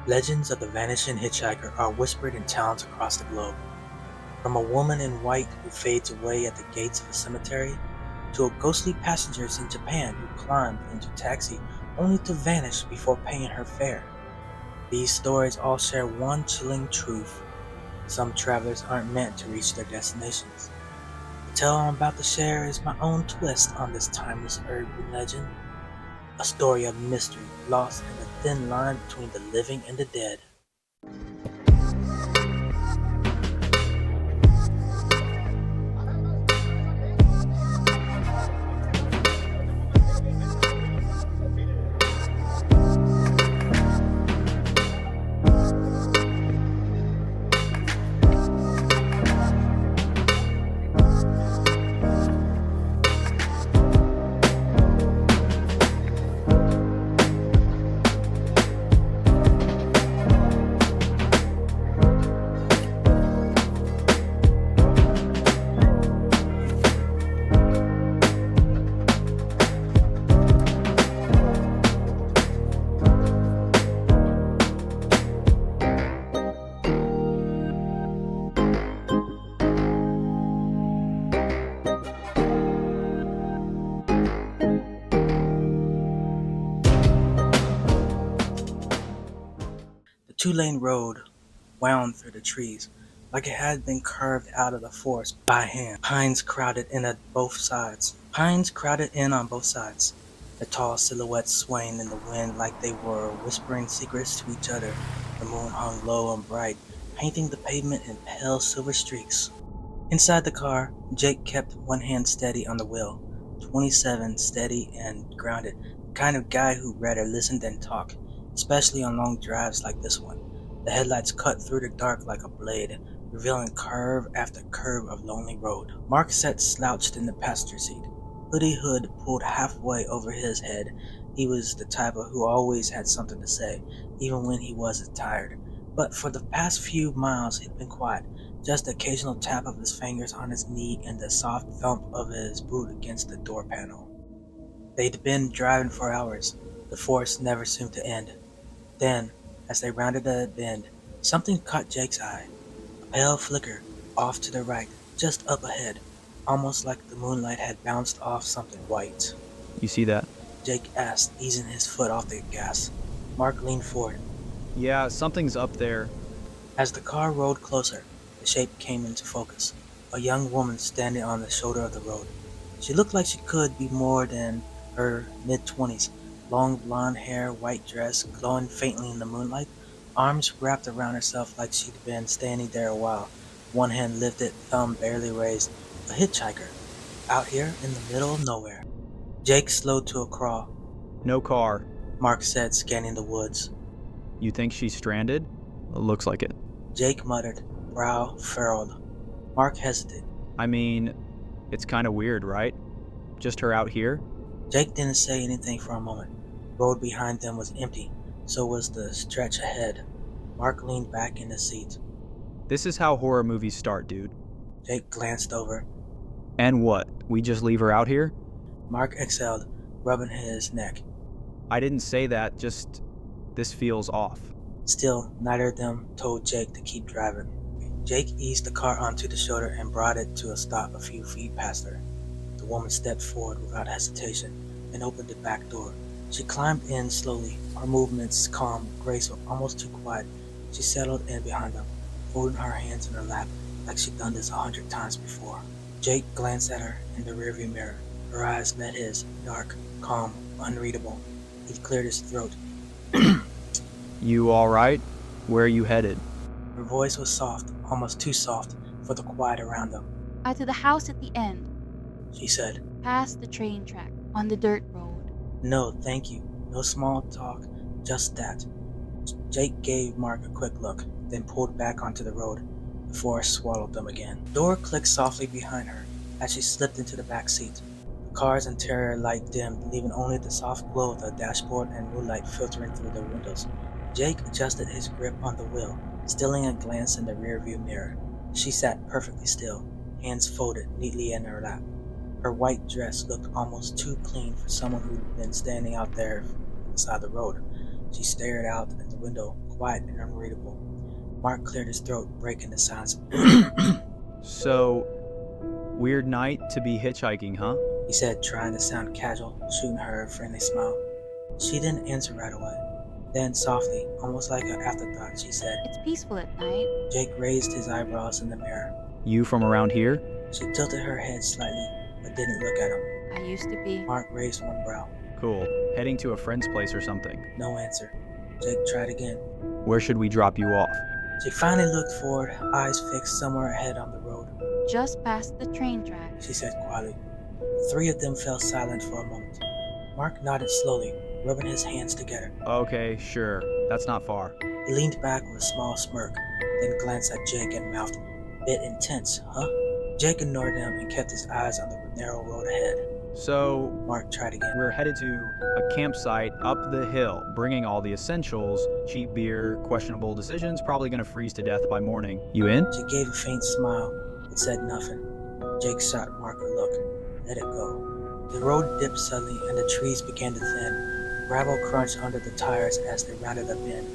Legends of the Vanishing Hitchhiker are whispered in towns across the globe. From a woman in white who fades away at the gates of a cemetery, to a ghostly passenger in Japan who climbed into a taxi only to vanish before paying her fare. These stories all share one chilling truth. Some travelers aren't meant to reach their destinations. The tale I'm about to share is my own twist on this timeless urban legend. A story of mystery, lost in the thin line between the living and the dead. The two-lane road wound through the trees, like it had been carved out of the forest by hand. Pines crowded in on both sides. The tall silhouettes swaying in the wind like they were whispering secrets to each other. The moon hung low and bright, painting the pavement in pale silver streaks. Inside the car, Jake kept one hand steady on the wheel. 27, steady and grounded, the kind of guy who'd rather listen than talk, especially on long drives like this one. The headlights cut through the dark like a blade, revealing curve after curve of lonely road. Mark sat slouched in the passenger seat, hoodie hood pulled halfway over his head. He was the type of who always had something to say, even when he wasn't tired. But for the past few miles he'd been quiet, just the occasional tap of his fingers on his knee and the soft thump of his boot against the door panel. They'd been driving for hours. The forest never seemed to end. Then, as they rounded a bend, something caught Jake's eye. A pale flicker off to the right, just up ahead, almost like the moonlight had bounced off something white. You see that? Jake asked, easing his foot off the gas. Mark leaned forward. Yeah, something's up there. As the car rolled closer, the shape came into focus. A young woman standing on the shoulder of the road. She looked like she could be more than her mid-20s. Long blonde hair, white dress, glowing faintly in the moonlight, arms wrapped around herself like she'd been standing there a while, one hand lifted, thumb barely raised. A hitchhiker, out here in the middle of nowhere. Jake slowed to a crawl. No car. Mark said, scanning the woods. You think she's stranded? Looks like it. Jake muttered, brow furrowed. Mark hesitated. I mean, it's kind of weird, right? Just her out here? Jake didn't say anything for a moment. The road behind them was empty, so was the stretch ahead. Mark leaned back in the seat. This is how horror movies start, dude. Jake glanced over. And what? We just leave her out here? Mark exhaled, rubbing his neck. I didn't say that, just this feels off. Still, neither of them told Jake to keep driving. Jake eased the car onto the shoulder and brought it to a stop a few feet past her. The woman stepped forward without hesitation and opened the back door. She climbed in slowly, her movements calm, graceful, almost too quiet. She settled in behind them, folding her hands in her lap like she'd done this 100 times before. Jake glanced at her in the rearview mirror. Her eyes met his, dark, calm, unreadable. He cleared his throat. You alright? Where are you headed? Her voice was soft, almost too soft for the quiet around them. To the house at the end, She said, past the train track, on the dirt road. No, thank you. No small talk, just that. Jake gave Mark a quick look, then pulled back onto the road. The forest swallowed them again. The door clicked softly behind her as she slipped into the back seat. The car's interior light dimmed, leaving only the soft glow of the dashboard and moonlight filtering through the windows. Jake adjusted his grip on the wheel, stealing a glance in the rearview mirror. She sat perfectly still, hands folded neatly in her lap. Her white dress looked almost too clean for someone who'd been standing out there beside the road. She stared out in the window, quiet and unreadable. Mark cleared his throat, breaking the silence. So, weird night to be hitchhiking, huh? He said, trying to sound casual, shooting her a friendly smile. She didn't answer right away. Then, softly, almost like an afterthought, she said, It's peaceful at night. Jake raised his eyebrows in the mirror. You from around here? She tilted her head slightly, but didn't look at him. I used to be. Mark raised one brow. Cool. Heading to a friend's place or something. No answer. Jake tried again. Where should we drop you off? She finally looked forward, eyes fixed somewhere ahead on the road. Just past the train track. She said quietly. The three of them fell silent for a moment. Mark nodded slowly, rubbing his hands together. Okay, sure. That's not far. He leaned back with a small smirk, then glanced at Jake and mouthed, "Bit intense, huh?" Jake ignored him and kept his eyes on the narrow road ahead. So, Mark tried again. we're headed to a campsite up the hill, bringing all the essentials, cheap beer, questionable decisions, probably gonna freeze to death by morning. You in? She gave a faint smile, but said nothing. Jake shot Mark a look. Let it go. The road dipped suddenly and the trees began to thin. Gravel crunched under the tires as they rounded a bend.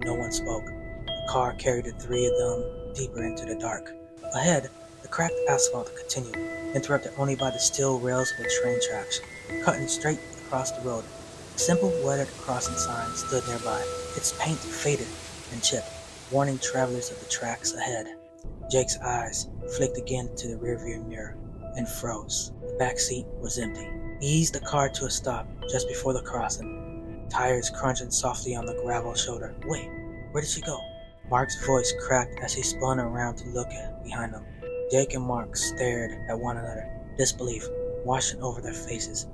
No one spoke. The car carried the three of them deeper into the dark. Ahead, the cracked asphalt continued, interrupted only by the steel rails of the train tracks, cutting straight across the road. A simple weathered crossing sign stood nearby, its paint faded and chipped, warning travelers of the tracks ahead. Jake's eyes flicked again to the rearview mirror and froze. The back seat was empty. He eased the car to a stop just before the crossing, tires crunching softly on the gravel shoulder. Wait, where did she go? Mark's voice cracked as he spun around to look behind him. Jake and Mark stared at one another, disbelief washing over their faces.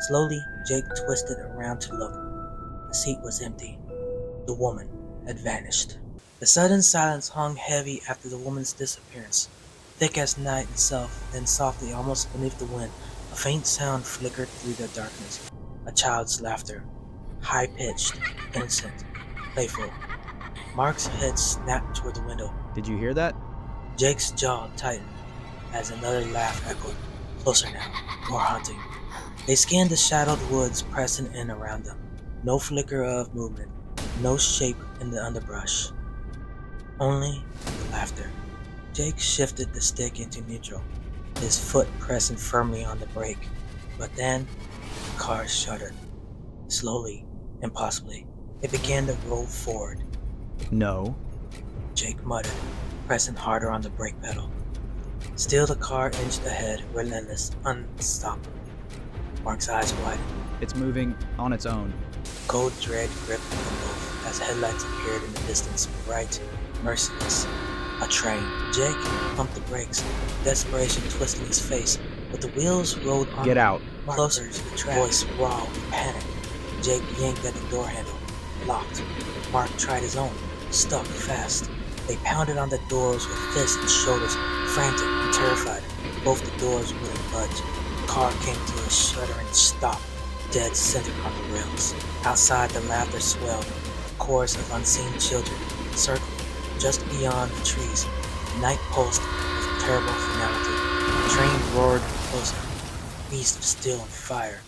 Slowly, Jake twisted around to look. The seat was empty. The woman had vanished. The sudden silence hung heavy after the woman's disappearance, thick as night itself. Then softly, almost beneath the wind, a faint sound flickered through the darkness. A child's laughter, high-pitched, innocent, playful. Mark's head snapped toward the window. Did you hear that? Jake's jaw tightened as another laugh echoed. Closer now, more haunting. They scanned the shadowed woods pressing in around them. No flicker of movement, no shape in the underbrush. Only the laughter. Jake shifted the stick into neutral, his foot pressing firmly on the brake. But then, the car shuddered. Slowly, impossibly, it began to roll forward. No. Jake muttered, pressing harder on the brake pedal. Still the car inched ahead, relentless, unstoppable. Mark's eyes widened. It's moving on its own. Cold dread gripped them both as headlights appeared in the distance, bright, merciless. A train. Jake pumped the brakes, desperation twisting his face, but the wheels rolled on. Get out. Closer to the track, voice raw with panic. Jake yanked at the door handle, locked. Mark tried his own, stuck fast. They pounded on the doors with fists and shoulders, frantic and terrified. Both the doors wouldn't budge. The car came to a shuddering stop, dead center on the rails. Outside, the laughter swelled, a chorus of unseen children, circling just beyond the trees. The night pulsed with terrible finality. The train roared closer, a beast of steel and fire.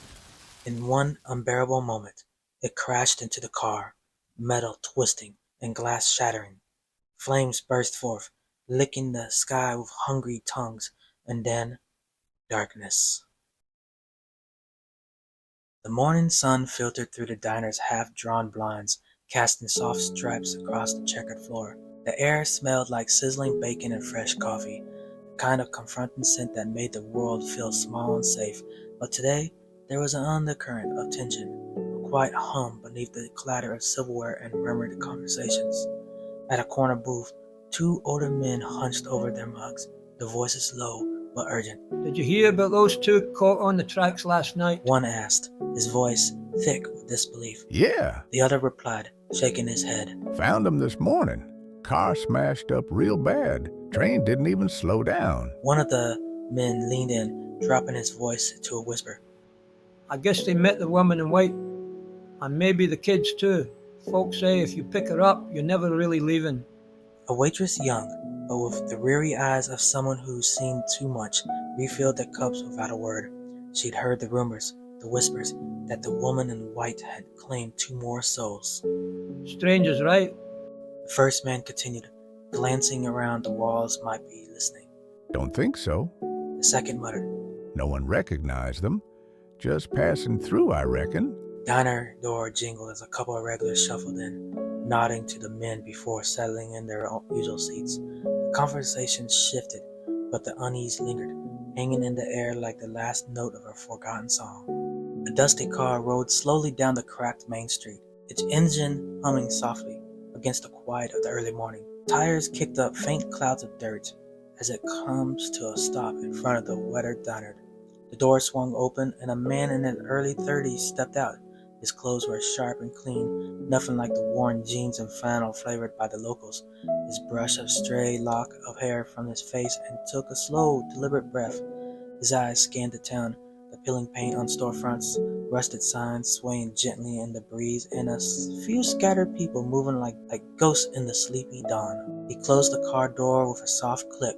In one unbearable moment, it crashed into the car, metal twisting and glass shattering. Flames burst forth, licking the sky with hungry tongues, and then darkness. The morning sun filtered through the diner's half-drawn blinds, casting soft stripes across the checkered floor. The air smelled like sizzling bacon and fresh coffee, the kind of confronting scent that made the world feel small and safe. But today, there was an undercurrent of tension, a quiet hum beneath the clatter of silverware and murmured conversations. At a corner booth, two older men hunched over their mugs, their voices low but urgent. Did you hear about those two caught on the tracks last night? One asked, his voice thick with disbelief. Yeah, The other replied, shaking his head. found them this morning. Car smashed up real bad. Train didn't even slow down. One of the men leaned in, dropping his voice to a whisper. I guess they met the woman in white, and maybe the kids too. Folks say if you pick her up, you're never really leaving. A waitress young, but with the weary eyes of someone who's seen too much, refilled their cups without a word. She'd heard the rumors, the whispers that the woman in white had claimed 2 more souls. Stranger's right. The first man continued, glancing around the walls might be listening. Don't think so. The second muttered. No one recognized them. Just passing through, I reckon. Diner door jingled as a couple of regulars shuffled in, nodding to the men before settling in their usual seats. The conversation shifted, but the unease lingered, hanging in the air like the last note of a forgotten song. A dusty car rode slowly down the cracked main street, its engine humming softly against the quiet of the early morning. Tires kicked up faint clouds of dirt as it comes to a stop in front of the weathered diner. The door swung open and a man in his early 30s stepped out. His clothes were sharp and clean, nothing like the worn jeans and flannel flavored by the locals. His brush a stray lock of hair from his face and took a slow, deliberate breath. His eyes scanned the town, the peeling paint on storefronts, rusted signs swaying gently in the breeze, and a few scattered people moving like ghosts in the sleepy dawn. He closed the car door with a soft click,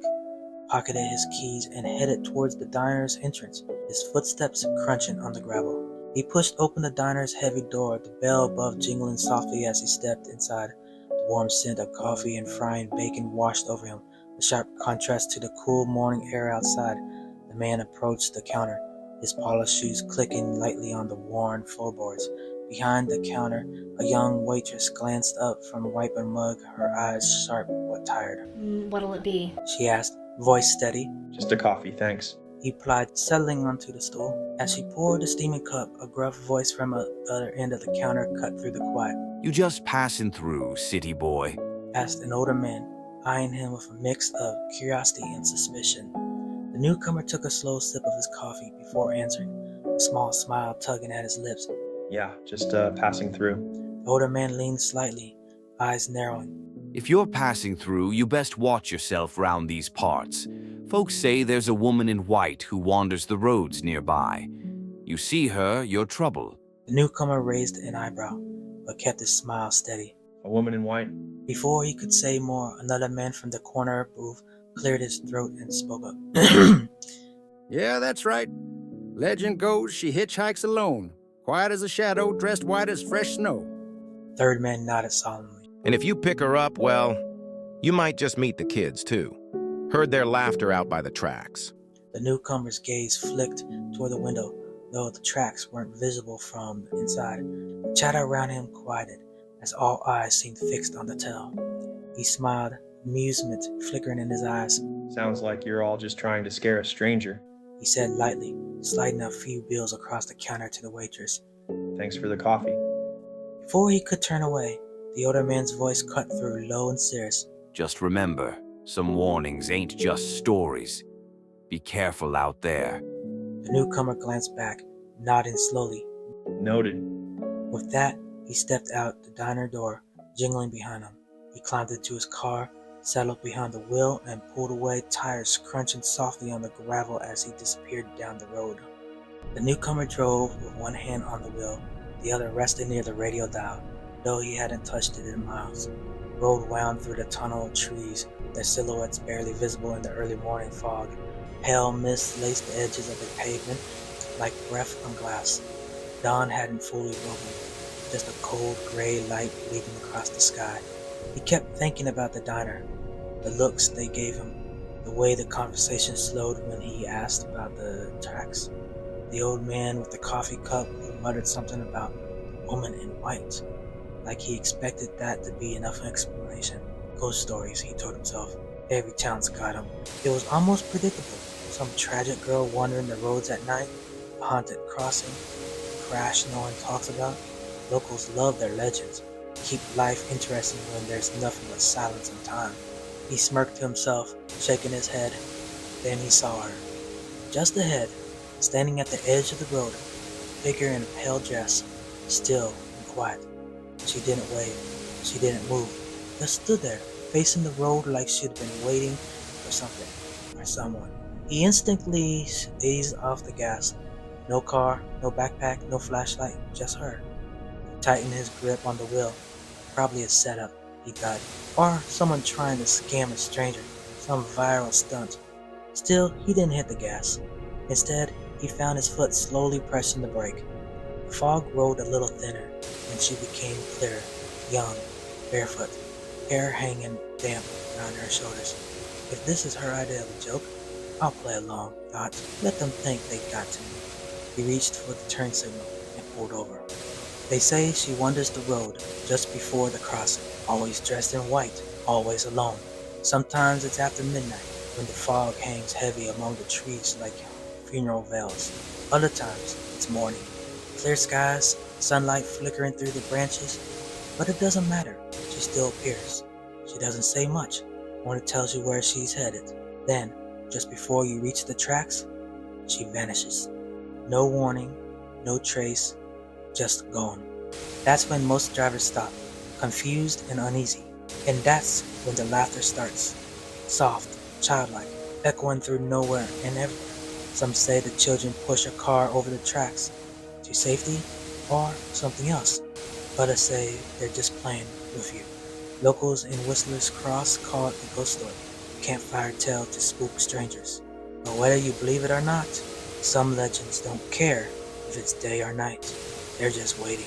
pocketed his keys, and headed towards the diner's entrance, his footsteps crunching on the gravel. He pushed open the diner's heavy door, the bell above jingling softly as he stepped inside. The warm scent of coffee and frying bacon washed over him, a sharp contrast to the cool morning air outside. The man approached the counter, his polished shoes clicking lightly on the worn floorboards. Behind the counter, a young waitress glanced up from a wiping mug, her eyes sharp but tired. What'll it be? She asked, voice steady. Just a coffee, thanks. He replied, settling onto the stool. As she poured the steaming cup, a gruff voice from the other end of the counter cut through the quiet. You just passing through, city boy? Asked an older man, eyeing him with a mix of curiosity and suspicion. The newcomer took a slow sip of his coffee before answering, a small smile tugging at his lips. Yeah, just passing through. The older man leaned slightly, eyes narrowing. If you're passing through, you best watch yourself round these parts. Folks say there's a woman in white who wanders the roads nearby. You see her, you're trouble. The newcomer raised an eyebrow, but kept his smile steady. A woman in white? Before he could say more, another man from the corner booth cleared his throat and spoke up. Yeah, that's right. Legend goes she hitchhikes alone, quiet as a shadow, dressed white as fresh snow. Third man nodded solemnly. And if you pick her up, well, you might just meet the kids, too. Heard their laughter out by the tracks. The newcomer's gaze flicked toward the window, though the tracks weren't visible from the inside. The chatter around him quieted, as all eyes seemed fixed on the tell. He smiled, amusement flickering in his eyes. Sounds like you're all just trying to scare a stranger. He said lightly, sliding a few bills across the counter to the waitress. Thanks for the coffee. Before he could turn away, the older man's voice cut through, low and serious. Just remember, some warnings ain't just stories. Be careful out there. The newcomer glanced back, nodding slowly. Noted. With that, he stepped out the diner door, jingling behind him. He climbed into his car, settled behind the wheel, and pulled away, tires crunching softly on the gravel as he disappeared down the road. The newcomer drove with one hand on the wheel, the other resting near the radio dial, though he hadn't touched it in miles. The road wound through the tunnel of trees, their silhouettes barely visible in the early morning fog. Pale mist laced the edges of the pavement like breath from glass. Dawn hadn't fully broken, just a cold gray light leaping across the sky. He kept thinking about the diner, the looks they gave him, the way the conversation slowed when he asked about the tracks. The old man with the coffee cup who muttered something about the woman in white, like he expected that to be enough explanation. Ghost stories, he told himself. Every town's got them. It was almost predictable. Some tragic girl wandering the roads at night, a haunted crossing, a crash no one talks about. Locals love their legends. Keep life interesting when there's nothing but silence and time. He smirked to himself, shaking his head. Then he saw her. Just ahead, standing at the edge of the road, a figure in a pale dress, still and quiet. She didn't wave. She didn't move. Just stood there, facing the road like she'd been waiting for something or someone. He instinctively eased off the gas. No car, no backpack, no flashlight, just her. He tightened his grip on the wheel. Probably a setup, he thought, or someone trying to scam a stranger, some viral stunt. Still, he didn't hit the gas. Instead, he found his foot slowly pressing the brake. The fog rolled a little thinner, and she became clearer, young, barefoot, hair hanging damp around her shoulders. If this is her idea of a joke, I'll play along, thought. Let them think they got to me. He reached for the turn signal and pulled over. They say she wanders the road just before the crossing, always dressed in white, always alone. Sometimes it's after midnight, when the fog hangs heavy among the trees like funeral veils. Other times, it's morning. Clear skies, sunlight flickering through the branches. But it doesn't matter, she still appears. She doesn't say much, only tells you where she's headed. Then, just before you reach the tracks, she vanishes. No warning, no trace, just gone. That's when most drivers stop, confused and uneasy. And that's when the laughter starts. Soft, childlike, echoing through nowhere and everywhere. Some say the children push a car over the tracks to safety or something else. Others say they're just playing with you. Locals in Whistler's Cross call it the ghost story, campfire tale to spook strangers. But whether you believe it or not, some legends don't care if it's day or night. They're just waiting.